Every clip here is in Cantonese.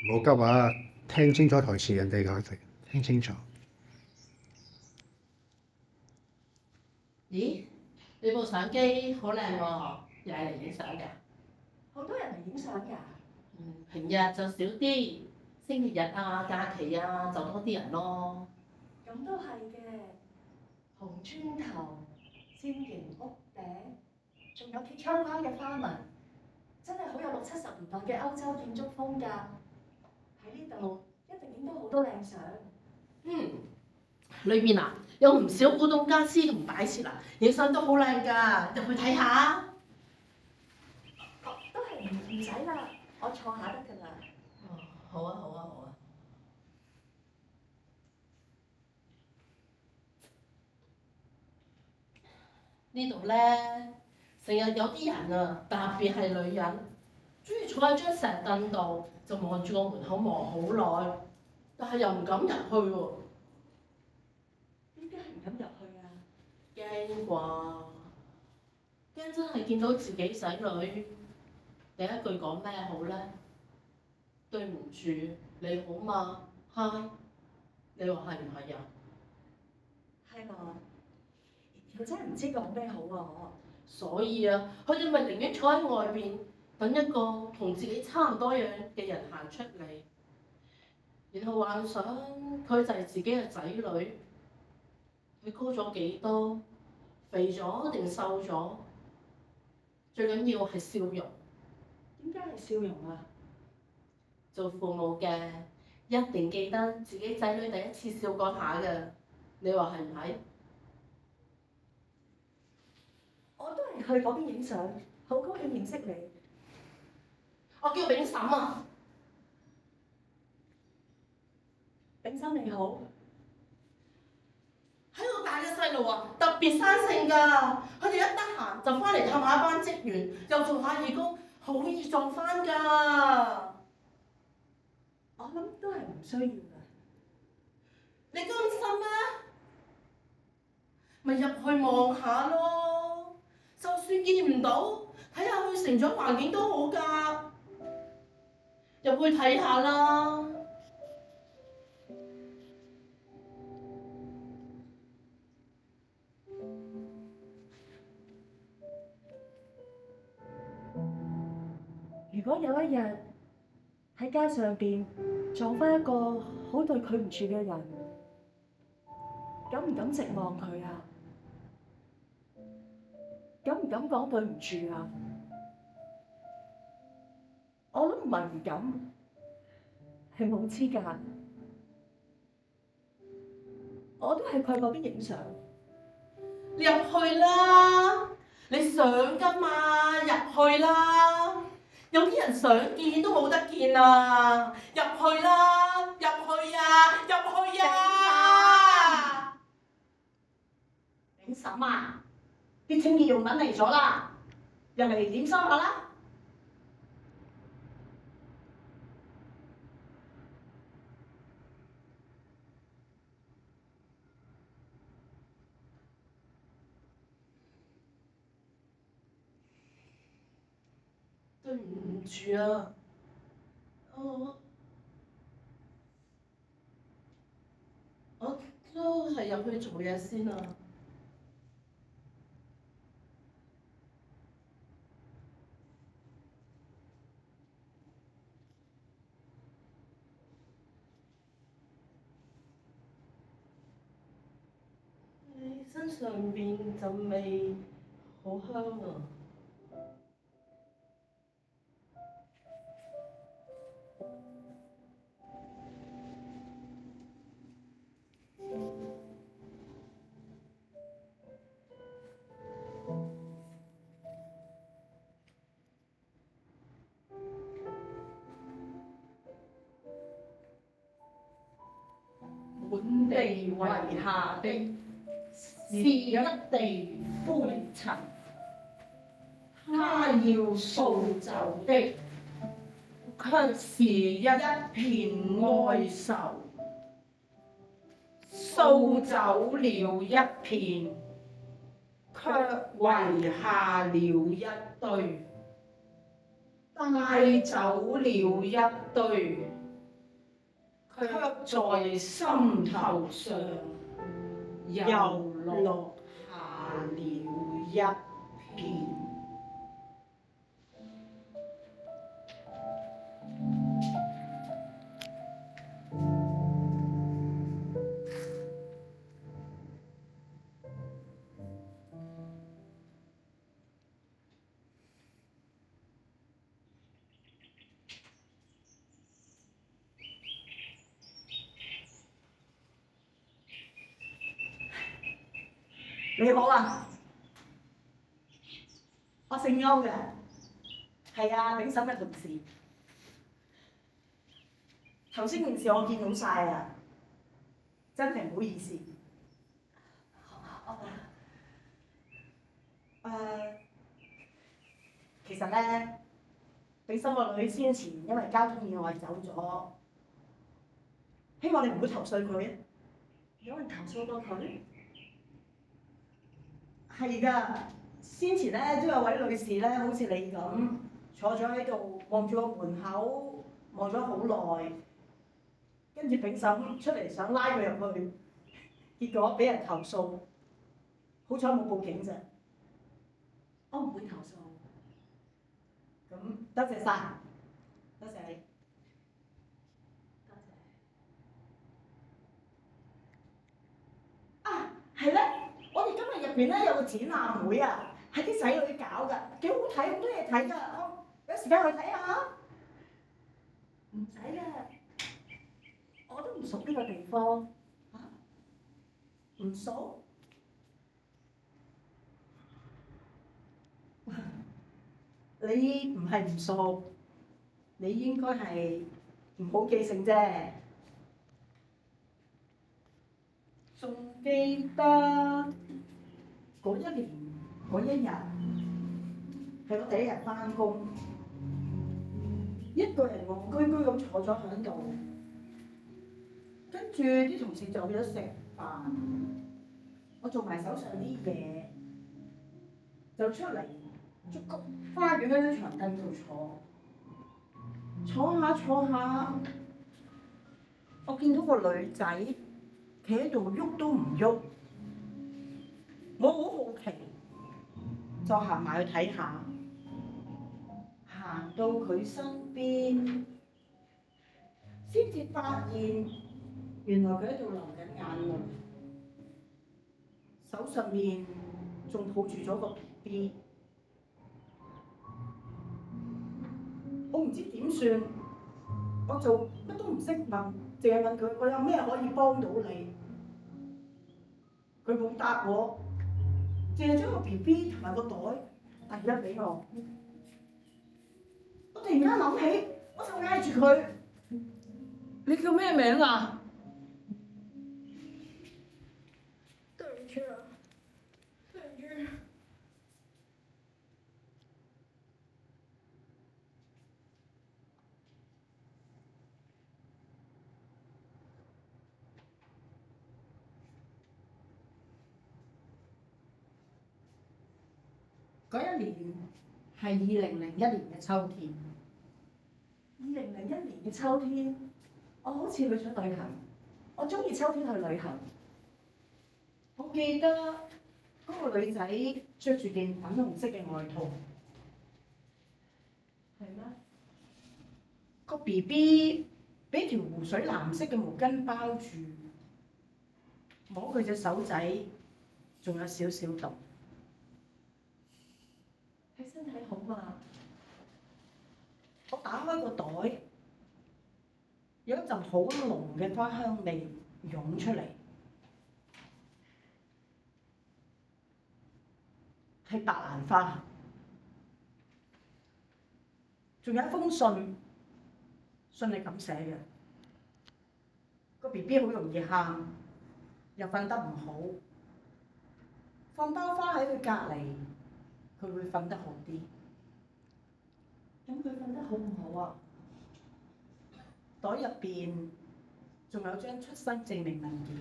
唔好急啊，聽清楚台詞，人哋嘅聽清楚。咦？你部相機好靚喎，又係嚟影相㗎？好多人嚟影相㗎。平日就少啲，星期日啊、假期啊就多啲人咯。咁都係嘅，紅磚頭、尖形屋頂，仲有鐵窗花嘅花紋，真係好有60、70年代嘅歐洲建築風格。喺呢度一定影到好多靚相。裏面啊有唔少古董家私同擺設啊，影相都好靚㗎，入去睇下。都係唔使啦，我坐下得㗎啦。好啊好啊好啊。呢度咧成日有啲人啊，特別係女人，中意坐喺張石凳度就望住個門口望好耐，但係又唔敢入去喎。點解唔敢入去啊？驚啩？驚真係見到自己仔女，第一句講咩好咧？對唔住，你好嘛？嗨，你話係唔係啊？係嘛？我真係唔知講咩好啊！所以啊，佢哋咪寧願坐喺外邊，等一個同自己差唔多樣嘅人行出嚟，然後幻想佢就係自己嘅仔女。佢高咗幾多？肥咗定瘦咗？最緊要係笑容。點解係笑容啊？做父母嘅一定記得自己仔女第一次笑嗰下㗎，你話係唔係？我都係去嗰邊影相，好高興認識你。我叫炳嬸啊。炳生你好。喺度大嘅細路啊，特別生性㗎。佢哋一得閒就翻嚟探下一班職員，又做下義工，好易撞翻㗎。我諗都係唔需要㗎。你甘心咩？咪入去望下咯，就算見唔到，睇下佢成長環境都好㗎。入去睇下啦。如果有一日喺街上邊撞返一個好對佢唔住嘅人，敢唔敢直望佢啊？敢唔敢講對唔住啊？我諗唔係唔敢，係冇資格。我都係去嗰邊影相。你入去啦，你想㗎嘛？入去啦。有啲人想見都冇得見啊！入去啦，入去啊，入去啊！炳嬸啊，啲清潔用品嚟咗啦，入嚟點收下啦。對唔住啊，我都係入去做嘢先啊。你身上邊陣味好香啊！滿地遺下的是一地灰塵，他要掃走的卻是一片哀愁。掃走了一片，卻遺下了一堆；帶走了一堆，卻在心頭上又落下了一片。你好啊，我姓歐嘅，係啊，炳嬸嘅同事。頭先件事我見到晒啊，真係唔好意思。其實咧，炳嬸個女先前因為交通意外走咗，希望你唔好投訴佢啊。有人投訴過佢？係㗎，先前咧都有位女士咧，好似你咁坐咗喺度望住個門口，望咗好耐，跟住炳嬸出嚟想拉佢入去，結果俾人投訴，好彩冇報警啫。我唔會投訴。咁多謝晒，多謝你。多謝。啊，係咧，我哋今日入邊咧有個展覽會啊，係啲仔女搞㗎，幾好睇，好多嘢睇㗎，有時間去睇下。唔使啦，我都唔熟呢個地方。嚇？唔熟？你唔係唔熟，你應該係唔好記性啫。仲記得嗰一年嗰一日係我第一日返工，一個人戇居居咁坐咗喺度，跟住啲同事就去咗食飯，我做埋手上啲嘢，就出嚟竹菊花園嗰張長凳度坐下，我見到個女仔企喺度喐都唔喐，我好好奇，就行埋去睇下，行到佢身邊，先至發現原來佢喺度流緊眼淚，手上面仲抱住咗個 BB。我唔知點算，我就乜都唔識問，淨係問佢我有咩可以幫到你。佢冇答我，淨係將個 BB 同埋個袋遞咗俾我。我突然間諗起，我就嗌住佢：你叫咩名啊？對唔住啊，對唔住。嗰一年係2001年嘅秋天。2001年嘅秋天，我好似去咗旅行。我中意秋天去旅行。我記得嗰個女仔着住件粉紅色嘅外套，係咩？個 BB 俾條湖水藍色嘅毛巾包住，摸佢隻手仔仲有少少凍。佢身體好嘛？我打開個袋，有一陣好濃嘅花香味湧出嚟，係白蘭花，仲有一封信，信係咁寫嘅：個 BB 好容易喊，又瞓得唔好，放包花喺佢隔離，佢會瞓得好啲。咁佢瞓得好唔好啊？袋入邊仲有張出生證明文件，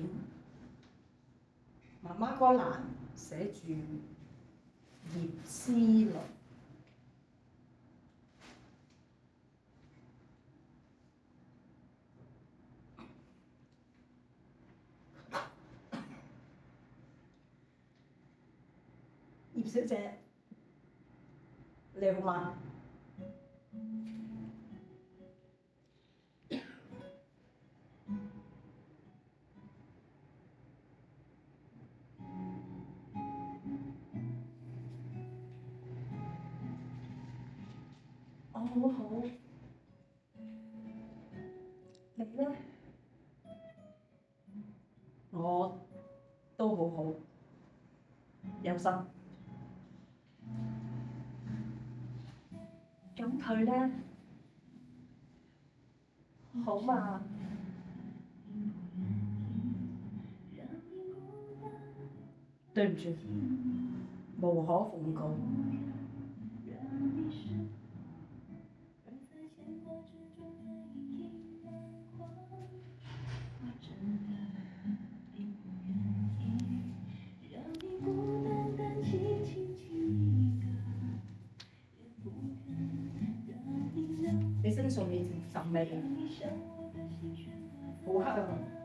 媽媽嗰欄寫住葉思蕾。葉小姐，你好嗎？我好好，你呢？我都好好，有心。咁佢呢？好嘛？對唔住，無可奉告。你身上面陣味好香。